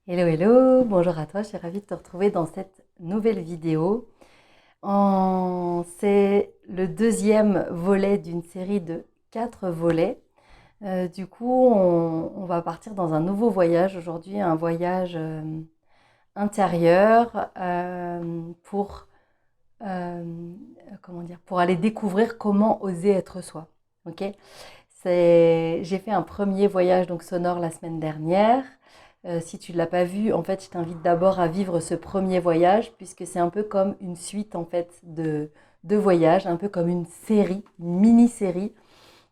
Hello, hello, bonjour à toi, je suis ravie de te retrouver dans cette nouvelle vidéo. C'est le deuxième volet d'une série de 4 volets. Du coup, on va partir dans un nouveau voyage aujourd'hui, un voyage intérieur euh, comment dire, pour aller découvrir comment oser être soi. Ok. J'ai fait un premier voyage donc sonore la semaine dernière. Si tu ne l'as pas vu, en fait, je t'invite d'abord à vivre ce premier voyage puisque c'est un peu comme une suite en fait de voyages, un peu comme une série, une mini-série.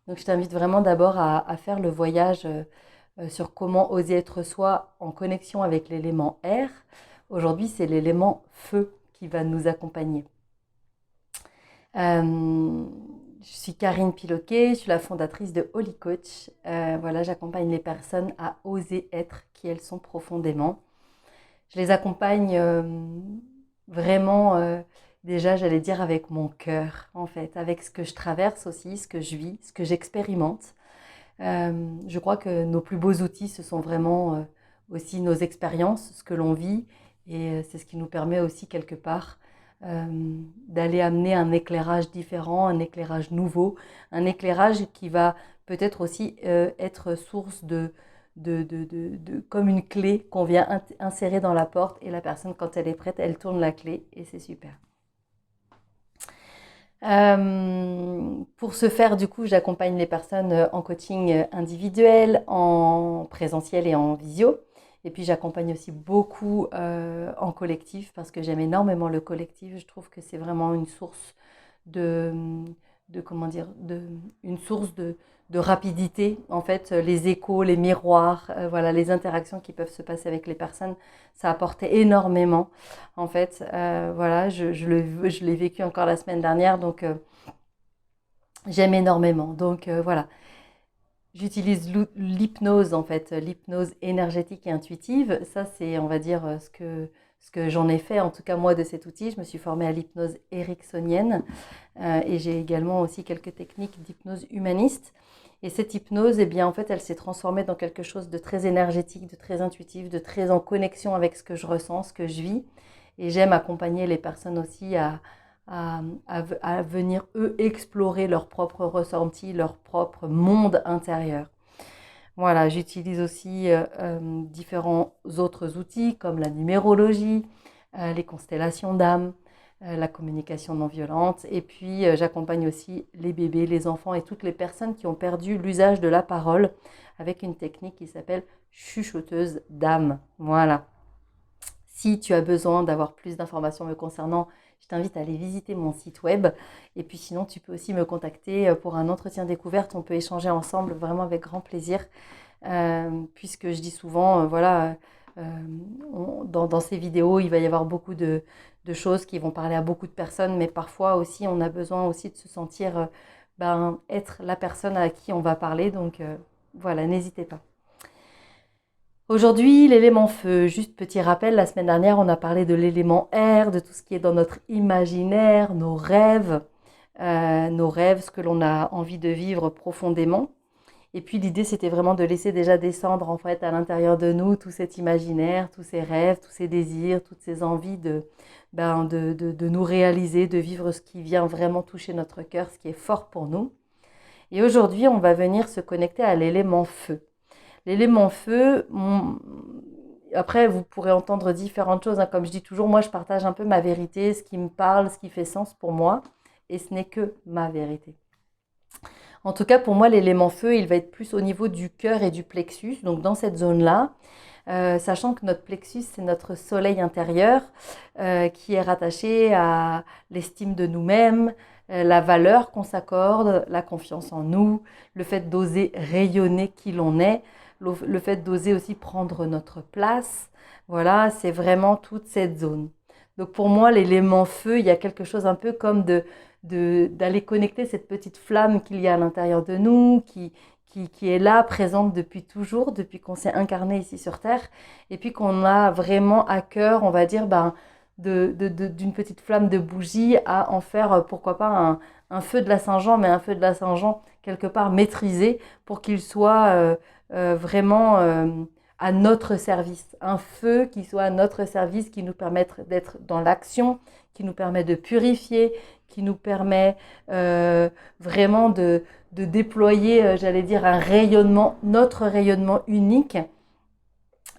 Donc, je t'invite vraiment d'abord à faire le voyage sur comment oser être soi en connexion avec l'élément air. Aujourd'hui, c'est l'élément feu qui va nous accompagner. Euh, je suis Karine Piloquet, je suis la fondatrice de Holy Coach. Voilà, j'accompagne les personnes à oser être qui elles sont profondément. Je les accompagne vraiment, déjà, j'allais dire, avec mon cœur, en fait, avec ce que je traverse aussi, ce que je vis, ce que j'expérimente. Je crois que nos plus beaux outils, ce sont vraiment aussi nos expériences, ce que l'on vit, et c'est ce qui nous permet aussi quelque part euh, d'aller amener un éclairage différent, un éclairage nouveau, un éclairage qui va peut-être aussi être source comme une clé qu'on vient insérer dans la porte, et la personne, quand elle est prête, elle tourne la clé, et c'est super. Pour ce faire, du coup, j'accompagne les personnes en coaching individuel, en présentiel et en visio. Et puis, j'accompagne aussi beaucoup en collectif parce que j'aime énormément le collectif. Je trouve que c'est vraiment une source de, comment dire, une source de rapidité. En fait, les échos, les miroirs, voilà, les interactions qui peuvent se passer avec les personnes, ça apportait énormément. En fait, voilà, je l'ai vécu encore la semaine dernière, donc j'aime énormément. Donc voilà, j'utilise l'hypnose, en fait, l'hypnose énergétique et intuitive. Ça, c'est, on va dire, ce que j'en ai fait, en tout cas moi, de cet outil. Je me suis formée à l'hypnose ericksonienne et j'ai également aussi quelques techniques d'hypnose humaniste. Et cette hypnose, eh bien, en fait, elle s'est transformée dans quelque chose de très énergétique, de très intuitif, de très en connexion avec ce que je ressens, ce que je vis. Et j'aime accompagner les personnes aussi à venir, eux, explorer leur propre ressenti, leur propre monde intérieur. Voilà, j'utilise aussi différents autres outils comme la numérologie, les constellations d'âme, la communication non violente. Et puis, j'accompagne aussi les bébés, les enfants et toutes les personnes qui ont perdu l'usage de la parole avec une technique qui s'appelle chuchoteuse d'âme. Voilà. Si tu as besoin d'avoir plus d'informations me concernant, je t'invite à aller visiter mon site web. Et puis sinon, tu peux aussi me contacter pour un entretien découverte. On peut échanger ensemble vraiment avec grand plaisir. Puisque je dis souvent, voilà, dans ces vidéos, il va y avoir beaucoup de choses qui vont parler à beaucoup de personnes, mais parfois aussi, on a besoin aussi de se sentir, être la personne à qui on va parler. Donc voilà, n'hésitez pas. Aujourd'hui, l'élément feu, juste petit rappel, la semaine dernière, on a parlé de l'élément air, de tout ce qui est dans notre imaginaire, nos rêves, ce que l'on a envie de vivre profondément. Et puis l'idée, c'était vraiment de laisser déjà descendre en fait à l'intérieur de nous tout cet imaginaire, tous ces rêves, tous ces désirs, toutes ces envies de nous réaliser, de vivre ce qui vient vraiment toucher notre cœur, ce qui est fort pour nous. Et aujourd'hui, on va venir se connecter à l'élément feu. L'élément feu, après, vous pourrez entendre différentes choses, hein. Comme je dis toujours, moi, je partage un peu ma vérité, ce qui me parle, ce qui fait sens pour moi, et ce n'est que ma vérité. En tout cas, pour moi, l'élément feu, il va être plus au niveau du cœur et du plexus, donc dans cette zone-là, sachant que notre plexus, c'est notre soleil intérieur qui est rattaché à l'estime de nous-mêmes, la valeur qu'on s'accorde, la confiance en nous, le fait d'oser rayonner qui l'on est, le fait d'oser aussi prendre notre place. Voilà, c'est vraiment toute cette zone. Donc pour moi, l'élément feu, il y a quelque chose un peu comme d'aller connecter cette petite flamme qu'il y a à l'intérieur de nous, qui est là, présente depuis toujours, depuis qu'on s'est incarné ici sur Terre, et puis qu'on a vraiment à cœur, on va dire, d'une petite flamme de bougie à en faire, pourquoi pas, un feu de la Saint-Jean, mais un feu de la Saint-Jean quelque part maîtrisé pour qu'il soit vraiment à notre service, un feu qui soit à notre service, qui nous permette d'être dans l'action, qui nous permet de purifier, qui nous permet vraiment de déployer, j'allais dire, un rayonnement, notre rayonnement unique.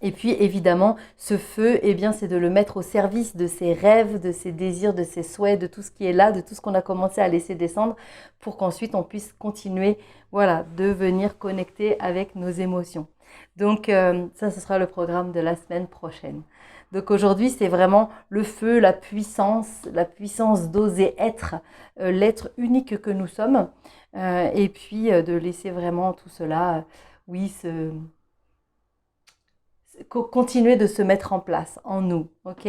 Et puis évidemment, ce feu, eh bien, c'est de le mettre au service de ses rêves, de ses désirs, de ses souhaits, de tout ce qui est là, de tout ce qu'on a commencé à laisser descendre, pour qu'ensuite on puisse continuer, voilà, de venir connecter avec nos émotions. Donc ça, ce sera le programme de la semaine prochaine. Donc aujourd'hui, c'est vraiment le feu, la puissance d'oser être l'être unique que nous sommes, et puis de laisser vraiment tout cela, oui, continuer de se mettre en place en nous, ok?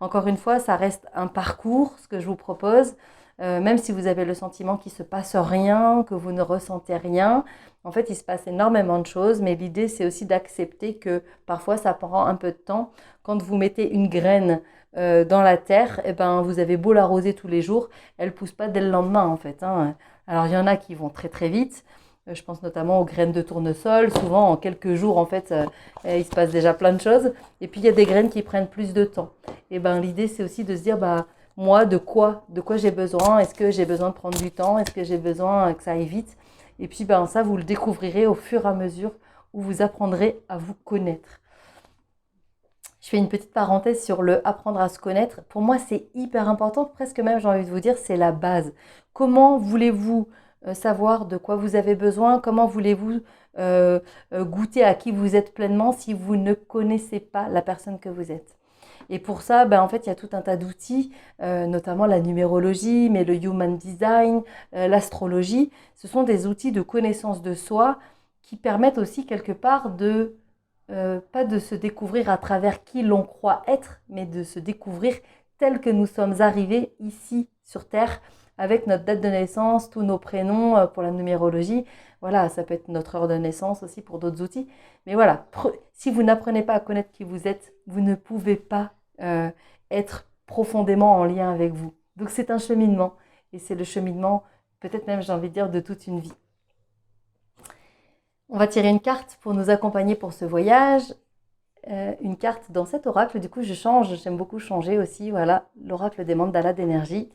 Encore une fois, ça reste un parcours, ce que je vous propose, même si vous avez le sentiment qu'il ne se passe rien, que vous ne ressentez rien. En fait, il se passe énormément de choses, mais l'idée, c'est aussi d'accepter que parfois, ça prend un peu de temps. Quand vous mettez une graine dans la terre, eh ben, vous avez beau l'arroser tous les jours, elle ne pousse pas dès le lendemain, en fait, hein. Alors, il y en a qui vont très très vite. Je pense notamment aux graines de tournesol. Souvent, en quelques jours, en fait, il se passe déjà plein de choses. Et puis, il y a des graines qui prennent plus de temps. Et ben, l'idée, c'est aussi de se dire, bah, moi, de quoi j'ai besoin? Est-ce que j'ai besoin de prendre du temps? Est-ce que j'ai besoin que ça aille vite? Et puis, ben, ça, vous le découvrirez au fur et à mesure où vous apprendrez à vous connaître. Je fais une petite parenthèse sur le apprendre à se connaître. Pour moi, c'est hyper important, presque même, j'ai envie de vous dire, c'est la base. Comment voulez-vous savoir de quoi vous avez besoin? Comment voulez-vous goûter à qui vous êtes pleinement si vous ne connaissez pas la personne que vous êtes? Et pour ça, ben, en fait, il y a tout un tas d'outils, notamment la numérologie, mais le human design, l'astrologie. Ce sont des outils de connaissance de soi qui permettent aussi quelque part de pas de se découvrir à travers qui l'on croit être, mais de se découvrir tel que nous sommes arrivés ici sur Terre, avec notre date de naissance, tous nos prénoms pour la numérologie. Voilà, ça peut être notre heure de naissance aussi pour d'autres outils. Mais voilà, si vous n'apprenez pas à connaître qui vous êtes, vous ne pouvez pas être profondément en lien avec vous. Donc c'est un cheminement, et c'est le cheminement, peut-être même j'ai envie de dire, de toute une vie. On va tirer une carte pour nous accompagner pour ce voyage. Une carte dans cet oracle, du coup je change, j'aime beaucoup changer aussi, voilà, l'oracle des mandalas d'énergie.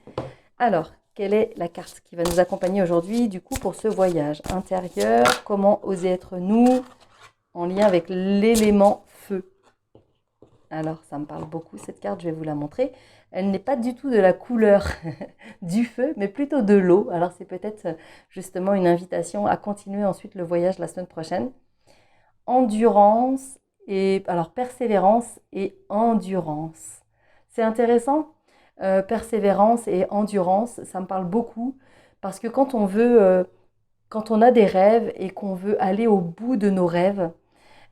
Alors, quelle est la carte qui va nous accompagner aujourd'hui, du coup, pour ce voyage intérieur? Comment oser être nous en lien avec l'élément feu? Alors, ça me parle beaucoup cette carte, je vais vous la montrer. Elle n'est pas du tout de la couleur du feu, mais plutôt de l'eau. Alors, c'est peut-être justement une invitation à continuer ensuite le voyage la semaine prochaine. Endurance et alors persévérance et endurance. C'est intéressant. Persévérance et endurance, ça me parle beaucoup parce que quand on a des rêves et qu'on veut aller au bout de nos rêves,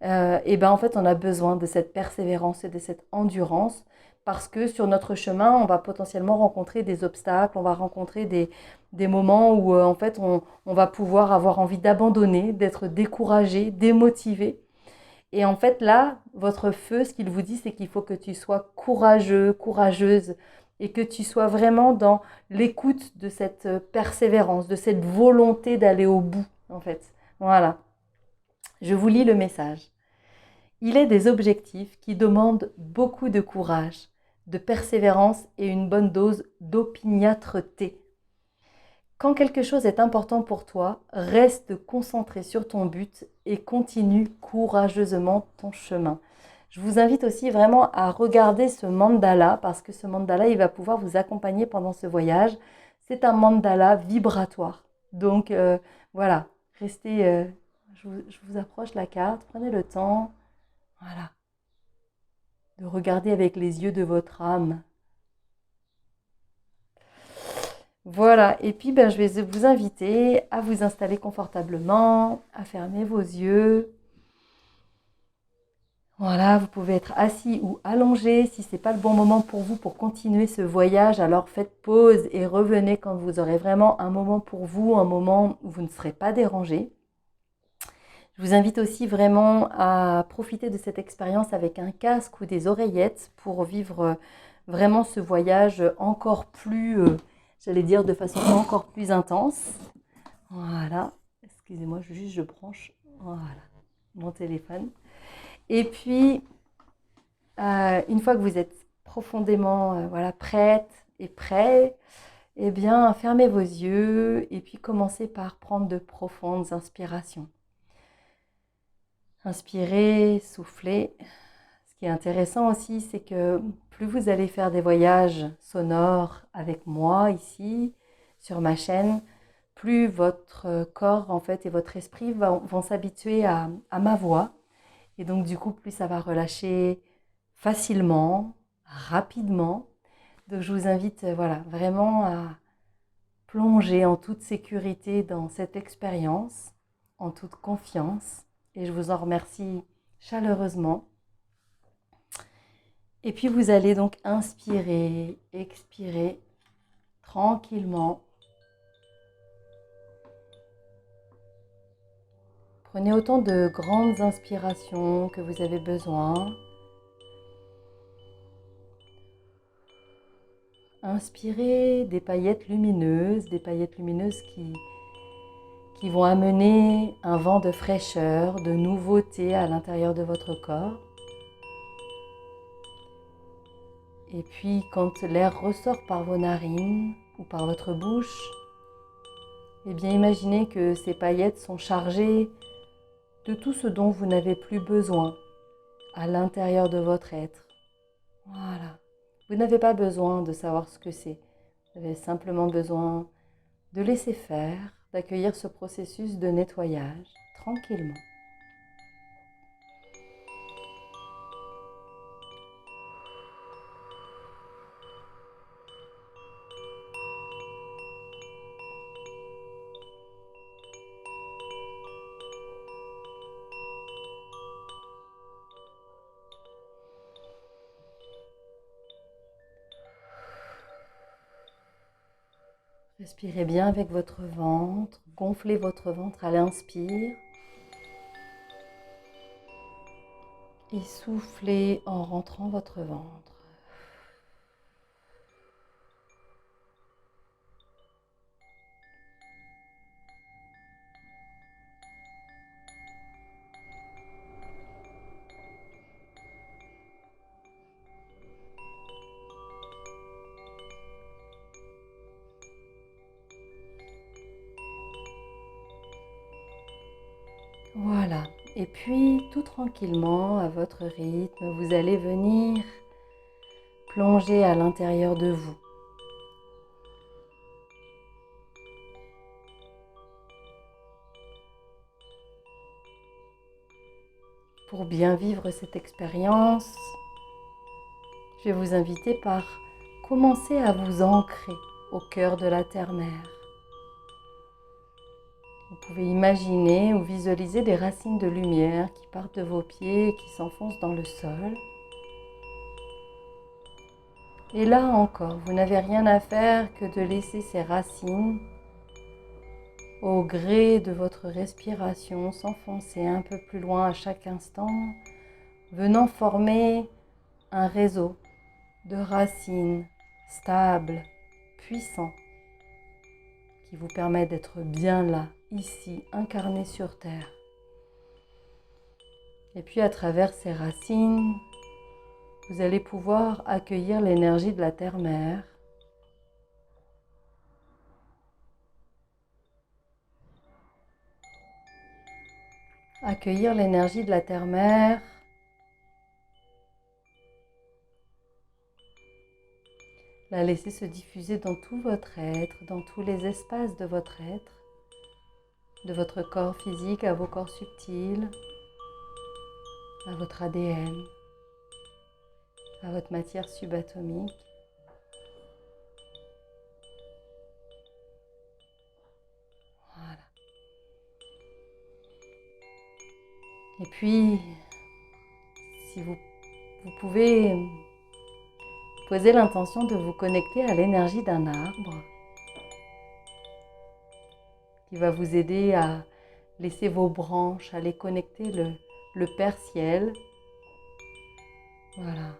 et ben en fait on a besoin de cette persévérance et de cette endurance parce que sur notre chemin on va potentiellement rencontrer des obstacles, on va rencontrer des moments où en fait on va pouvoir avoir envie d'abandonner, d'être découragé, démotivé. Et en fait, là, votre feu, ce qu'il vous dit, c'est qu'il faut que tu sois courageux, courageuse, et que tu sois vraiment dans l'écoute de cette persévérance, de cette volonté d'aller au bout, en fait. Voilà. Je vous lis le message. Il est des objectifs qui demandent beaucoup de courage, de persévérance et une bonne dose d'opiniâtreté. Quand quelque chose est important pour toi, reste concentré sur ton but et continue courageusement ton chemin. Je vous invite aussi vraiment à regarder ce mandala parce que ce mandala, il va pouvoir vous accompagner pendant ce voyage. C'est un mandala vibratoire. Donc voilà, restez, je vous approche la carte, prenez le temps, voilà, de regarder avec les yeux de votre âme. Voilà, et puis ben, je vais vous inviter à vous installer confortablement, à fermer vos yeux. Voilà, vous pouvez être assis ou allongé. Si ce n'est pas le bon moment pour vous pour continuer ce voyage, alors faites pause et revenez quand vous aurez vraiment un moment pour vous, un moment où vous ne serez pas dérangé. Je vous invite aussi vraiment à profiter de cette expérience avec un casque ou des oreillettes pour vivre vraiment ce voyage encore plus, j'allais dire de façon encore plus intense. Voilà, excusez-moi, je branche, voilà, mon téléphone. Et puis, une fois que vous êtes profondément voilà, prête et prêt, eh bien, fermez vos yeux et puis commencez par prendre de profondes inspirations. Inspirez, soufflez. Ce qui est intéressant aussi, c'est que plus vous allez faire des voyages sonores avec moi ici, sur ma chaîne, plus votre corps en fait et votre esprit vont s'habituer à ma voix. Et donc du coup, plus ça va relâcher facilement, rapidement. Donc je vous invite voilà, vraiment à plonger en toute sécurité dans cette expérience, en toute confiance. Et je vous en remercie chaleureusement. Et puis vous allez donc inspirer, expirer tranquillement. Prenez autant de grandes inspirations que vous avez besoin. Inspirez des paillettes lumineuses qui vont amener un vent de fraîcheur, de nouveauté à l'intérieur de votre corps. Et puis quand l'air ressort par vos narines ou par votre bouche, eh bien imaginez que ces paillettes sont chargées de tout ce dont vous n'avez plus besoin à l'intérieur de votre être. Voilà. Vous n'avez pas besoin de savoir ce que c'est. Vous avez simplement besoin de laisser faire, d'accueillir ce processus de nettoyage tranquillement. Respirez bien avec votre ventre, gonflez votre ventre à l'inspire et soufflez en rentrant votre ventre. Voilà. Et puis, tout tranquillement, à votre rythme, vous allez venir plonger à l'intérieur de vous. Pour bien vivre cette expérience, je vais vous inviter par commencer à vous ancrer au cœur de la terre-mère. Vous pouvez imaginer ou visualiser des racines de lumière qui partent de vos pieds et qui s'enfoncent dans le sol. Et là encore, vous n'avez rien à faire que de laisser ces racines au gré de votre respiration s'enfoncer un peu plus loin à chaque instant, venant former un réseau de racines stables, puissants, qui vous permet d'être bien là, ici, incarné sur Terre. Et puis à travers ces racines, vous allez pouvoir accueillir l'énergie de la terre-mère. Accueillir l'énergie de la terre-mère, la laisser se diffuser dans tout votre être, dans tous les espaces de votre être, de votre corps physique à vos corps subtils, à votre ADN, à votre matière subatomique. Voilà. Et puis, si vous pouvez poser l'intention de vous connecter à l'énergie d'un arbre qui va vous aider à laisser vos branches, à les connecter le Père Ciel. Voilà.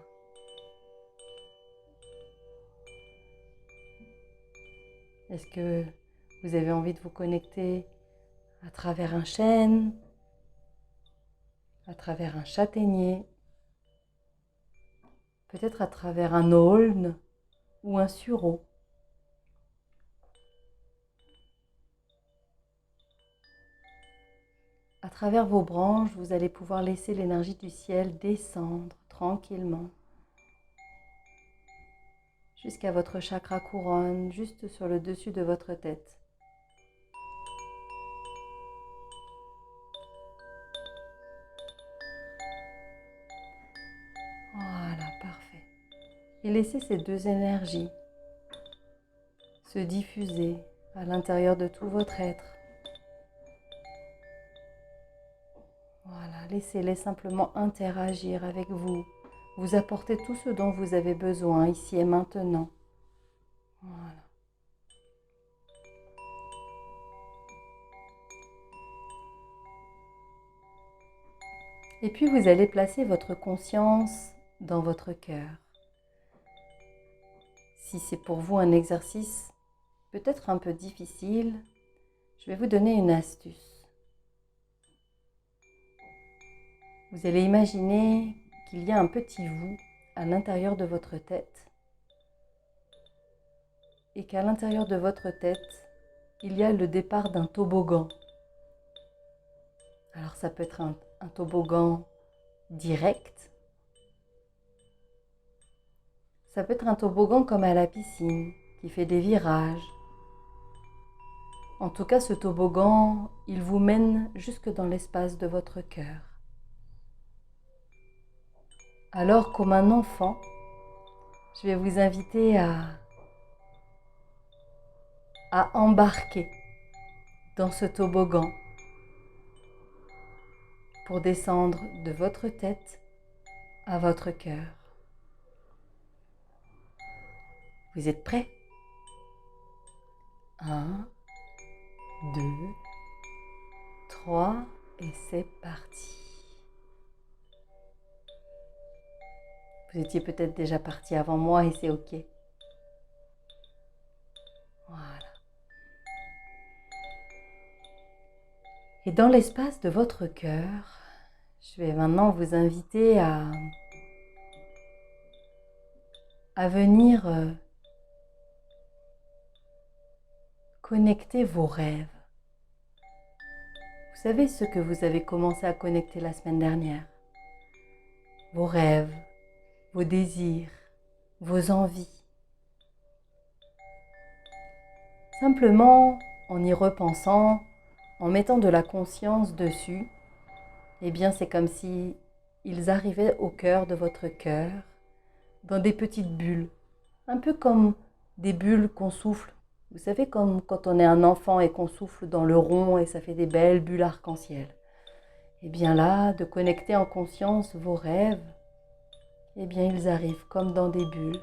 Est-ce que vous avez envie de vous connecter à travers un chêne, à travers un châtaignier, peut-être à travers un aulne ou un sureau. À travers vos branches, vous allez pouvoir laisser l'énergie du ciel descendre tranquillement jusqu'à votre chakra couronne, juste sur le dessus de votre tête. Voilà, parfait. Et laissez ces deux énergies se diffuser à l'intérieur de tout votre être. Voilà, laissez-les simplement interagir avec vous, vous apporter tout ce dont vous avez besoin ici et maintenant. Voilà. Et puis vous allez placer votre conscience dans votre cœur. Si c'est pour vous un exercice peut-être un peu difficile, je vais vous donner une astuce. Vous allez imaginer qu'il y a un petit vous à l'intérieur de votre tête et qu'à l'intérieur de votre tête, il y a le départ d'un toboggan. Alors ça peut être un toboggan direct, ça peut être un toboggan comme à la piscine qui fait des virages. En tout cas, ce toboggan, il vous mène jusque dans l'espace de votre cœur. Alors, comme un enfant, je vais vous inviter à embarquer dans ce toboggan pour descendre de votre tête à votre cœur. Vous êtes prêts? 1, 2, 3 et c'est parti. Vous étiez peut-être déjà parti avant moi et c'est ok. Voilà. Et dans l'espace de votre cœur, je vais maintenant vous inviter à venir connecter vos rêves. Vous savez ce que vous avez commencé à connecter la semaine dernière? Vos rêves, vos désirs, vos envies. Simplement, en y repensant, en mettant de la conscience dessus, eh bien c'est comme si ils arrivaient au cœur de votre cœur, dans des petites bulles, un peu comme des bulles qu'on souffle. Vous savez, comme quand on est un enfant et qu'on souffle dans le rond et ça fait des belles bulles arc-en-ciel. Et bien là, de connecter en conscience vos rêves, eh bien ils arrivent comme dans des bulles.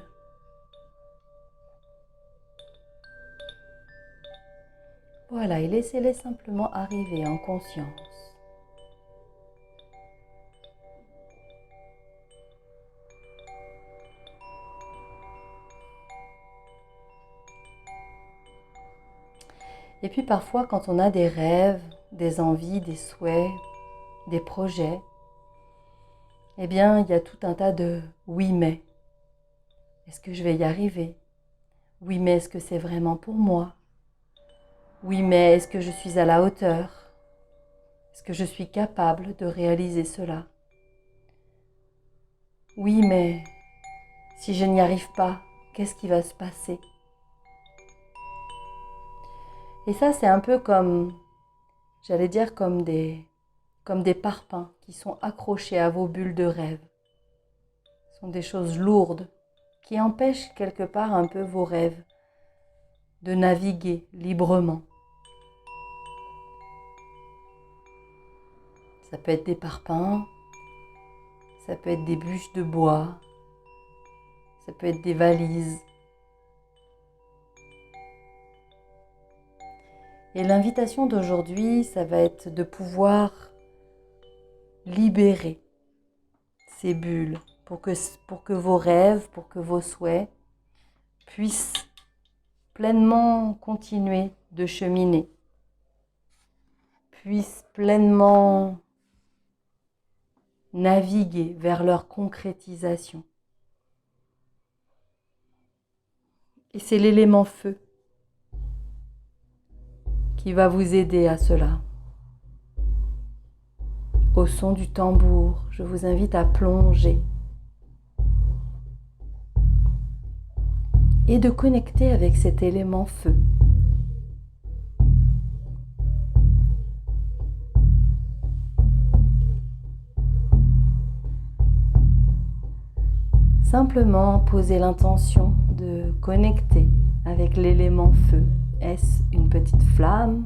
Voilà, et laissez-les simplement arriver en conscience. Et puis parfois, quand on a des rêves, des envies, des souhaits, des projets, eh bien, il y a tout un tas de oui mais. Est-ce que je vais y arriver? Oui mais est-ce que c'est vraiment pour moi? Oui mais est-ce que je suis à la hauteur? Est-ce que je suis capable de réaliser cela? Oui mais si je n'y arrive pas, qu'est-ce qui va se passer? Et ça, c'est un peu comme, j'allais dire, comme des parpaings qui sont accrochés à vos bulles de rêve. Ce sont des choses lourdes qui empêchent quelque part un peu vos rêves de naviguer librement. Ça peut être des parpaings, ça peut être des bûches de bois, ça peut être des valises. Et l'invitation d'aujourd'hui, ça va être de pouvoir libérer ces bulles pour que vos rêves, pour que vos souhaits puissent pleinement continuer de cheminer, puissent pleinement naviguer vers leur concrétisation. Et c'est l'élément feu qui va vous aider à cela. Au son du tambour, je vous invite à plonger et de connecter avec cet élément feu. Simplement poser l'intention de connecter avec l'élément feu. Est-ce une petite flamme?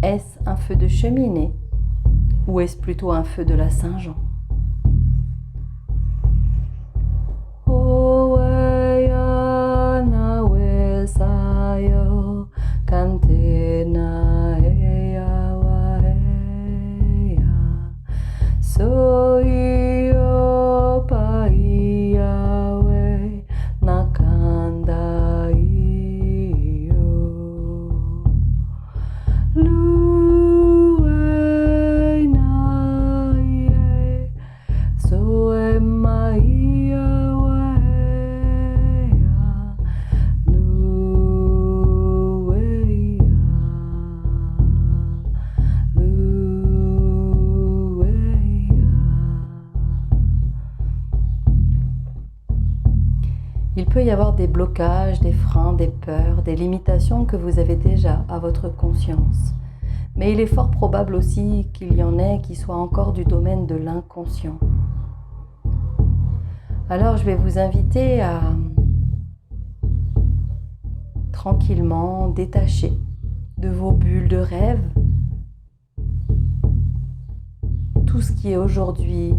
Est-ce un feu de cheminée? Ou est-ce plutôt un feu de la Saint-Jean? Il peut y avoir des blocages, des freins, des peurs, des limitations que vous avez déjà à votre conscience. Mais il est fort probable aussi qu'il y en ait qui soient encore du domaine de l'inconscient. Alors je vais vous inviter à tranquillement détacher de vos bulles de rêve tout ce qui est aujourd'hui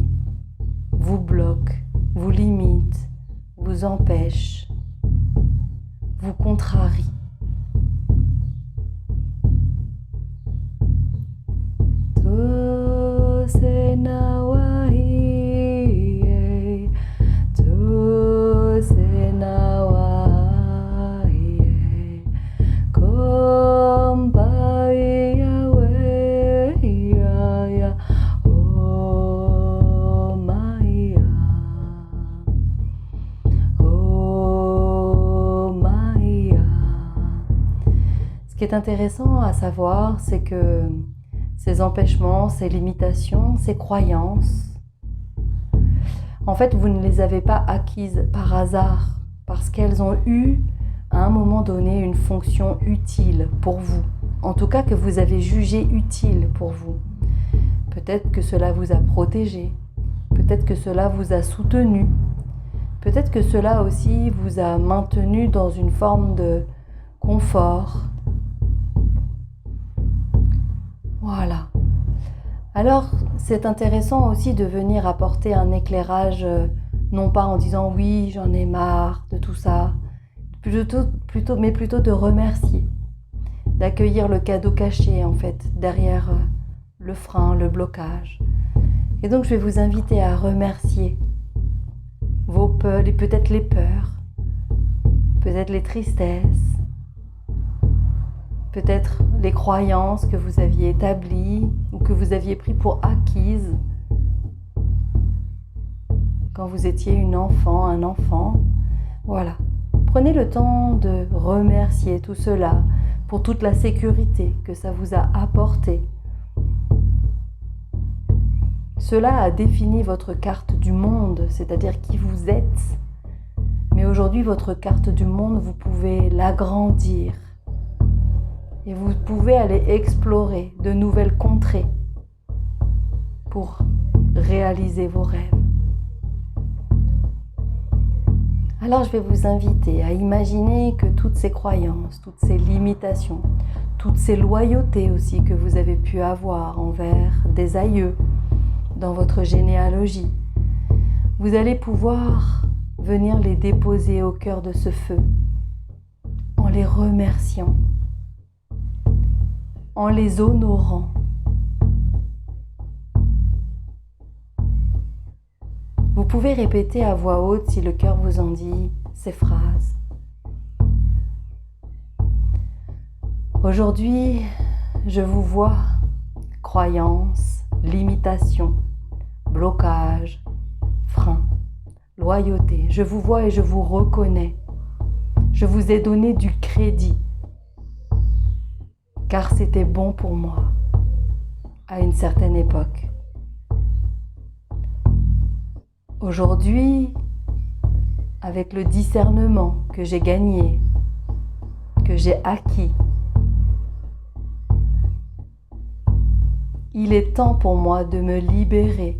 vous bloque, vous limite, vous empêche, vous contrarie. Ce qui est intéressant à savoir, c'est que ces empêchements, ces limitations, ces croyances, en fait, vous ne les avez pas acquises par hasard, parce qu'elles ont eu, à un moment donné, une fonction utile pour vous. En tout cas, que vous avez jugé utile pour vous. Peut-être que cela vous a protégé, peut-être que cela vous a soutenu, peut-être que cela aussi vous a maintenu dans une forme de confort. Voilà. Alors, c'est intéressant aussi de venir apporter un éclairage, non pas en disant oui, j'en ai marre de tout ça, mais plutôt de remercier, d'accueillir le cadeau caché en fait derrière le frein, le blocage. Et donc, je vais vous inviter à remercier vos peurs, et peut-être les peurs, peut-être les tristesses, peut-être les croyances que vous aviez établies ou que vous aviez pris pour acquises quand vous étiez une enfant, un enfant. Voilà. Prenez le temps de remercier tout cela pour toute la sécurité que ça vous a apporté. Cela a défini votre carte du monde, c'est-à-dire qui vous êtes. Mais aujourd'hui, votre carte du monde, vous pouvez l'agrandir. Et vous pouvez aller explorer de nouvelles contrées pour réaliser vos rêves. Alors je vais vous inviter à imaginer que toutes ces croyances, toutes ces limitations, toutes ces loyautés aussi que vous avez pu avoir envers des aïeux dans votre généalogie, vous allez pouvoir venir les déposer au cœur de ce feu en les remerciant, en les honorant. Vous pouvez répéter à voix haute si le cœur vous en dit ces phrases. Aujourd'hui, je vous vois, croyances, limitations, blocage, frein, loyauté. Je vous vois et je vous reconnais. Je vous ai donné du crédit, car c'était bon pour moi à une certaine époque. Aujourd'hui, avec le discernement que j'ai gagné, que j'ai acquis, il est temps pour moi de me libérer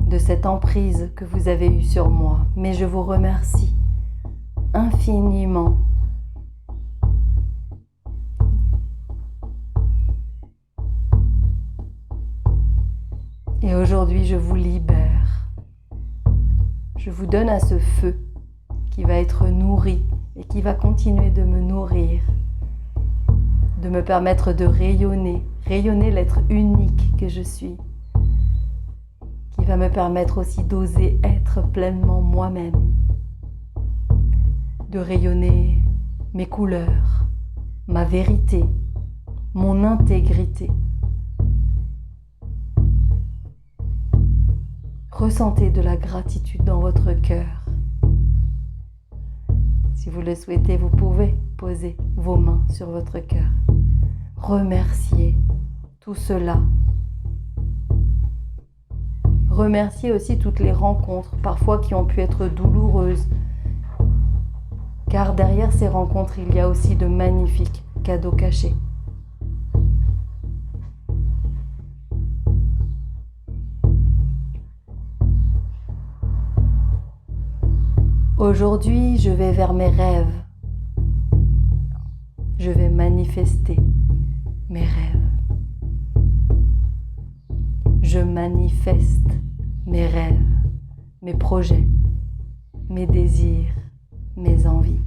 de cette emprise que vous avez eue sur moi. Mais je vous remercie infiniment. Et aujourd'hui, je vous libère. Je vous donne à ce feu qui va être nourri et qui va continuer de me nourrir, de me permettre de rayonner l'être unique que je suis, qui va me permettre aussi d'oser être pleinement moi-même, de rayonner mes couleurs, ma vérité, mon intégrité. Ressentez de la gratitude dans votre cœur. Si vous le souhaitez, vous pouvez poser vos mains sur votre cœur. Remerciez tout cela. Remerciez aussi toutes les rencontres, parfois qui ont pu être douloureuses. Car derrière ces rencontres, il y a aussi de magnifiques cadeaux cachés. Aujourd'hui, je vais vers mes rêves. Je vais manifester mes rêves. Je manifeste mes rêves, mes projets, mes désirs, mes envies.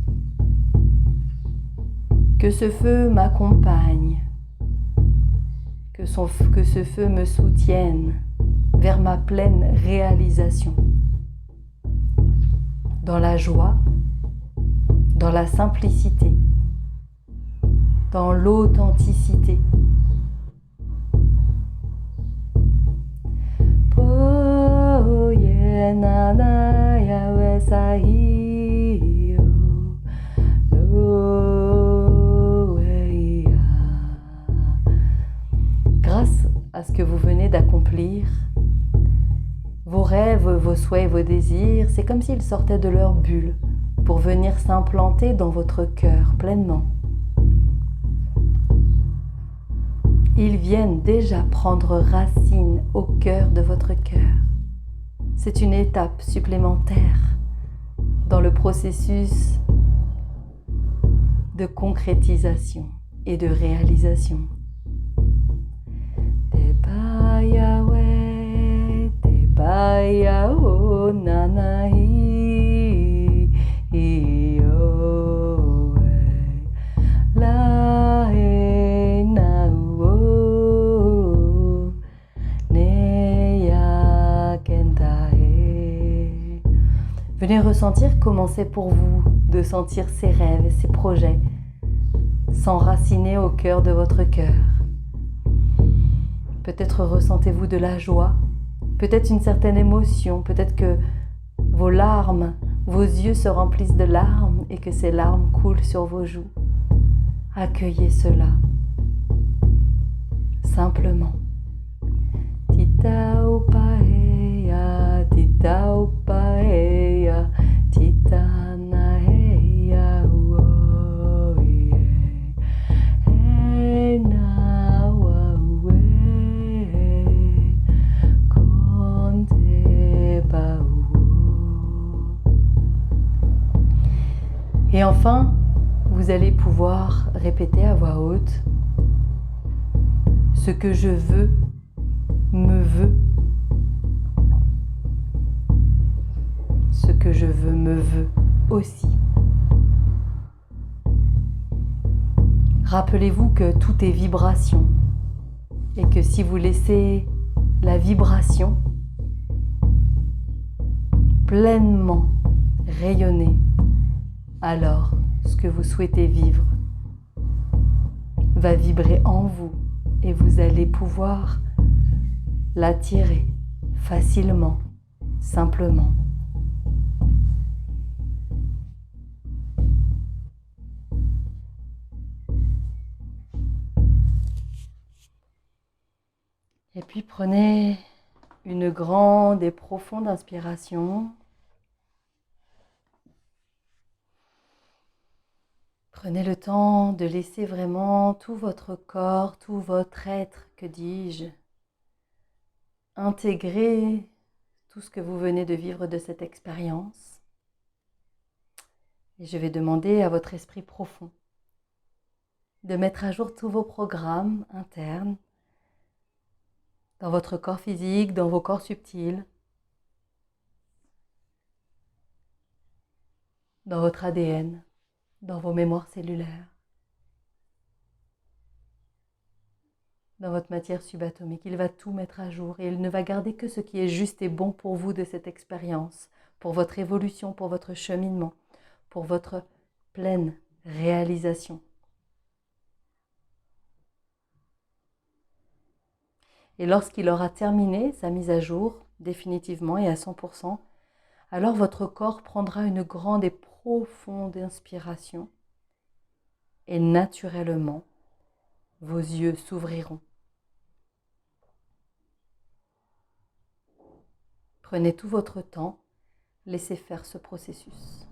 Que ce feu m'accompagne, que ce feu me soutienne vers ma pleine réalisation. Dans la joie, dans la simplicité, dans l'authenticité. Grâce à ce que vous venez d'accomplir, vos rêves, vos souhaits, vos désirs, c'est comme s'ils sortaient de leur bulle pour venir s'implanter dans votre cœur pleinement. Ils viennent déjà prendre racine au cœur de votre cœur. C'est une étape supplémentaire dans le processus de concrétisation et de réalisation. Baya o nanahi iyo la na o ne ya kentae. Venez ressentir comment c'est pour vous de sentir ces rêves et ces projets s'enraciner au cœur de votre cœur. Peut-être ressentez-vous de la joie, peut-être une certaine émotion, peut-être que vos larmes, vos yeux se remplissent de larmes et que ces larmes coulent sur vos joues. Accueillez cela, simplement. Tita opaeya, tita opaeya, tita naeya uoye, ena wawe. Et enfin, vous allez pouvoir répéter à voix haute: ce que je veux, me veut. Ce que je veux, me veut aussi. Rappelez-vous que tout est vibration et que si vous laissez la vibration pleinement rayonner, alors ce que vous souhaitez vivre va vibrer en vous et vous allez pouvoir l'attirer facilement, simplement. Et puis prenez une grande et profonde inspiration. Prenez le temps de laisser vraiment tout votre corps, tout votre être, que dis-je, intégrer tout ce que vous venez de vivre de cette expérience. Et je vais demander à votre esprit profond de mettre à jour tous vos programmes internes dans votre corps physique, dans vos corps subtils, dans votre ADN, dans vos mémoires cellulaires, dans votre matière subatomique. Il va tout mettre à jour et il ne va garder que ce qui est juste et bon pour vous de cette expérience, pour votre évolution, pour votre cheminement, pour votre pleine réalisation. Et lorsqu'il aura terminé sa mise à jour, définitivement et à 100%, alors votre corps prendra une grande et profonde inspiration et naturellement, vos yeux s'ouvriront. Prenez tout votre temps, laissez faire ce processus.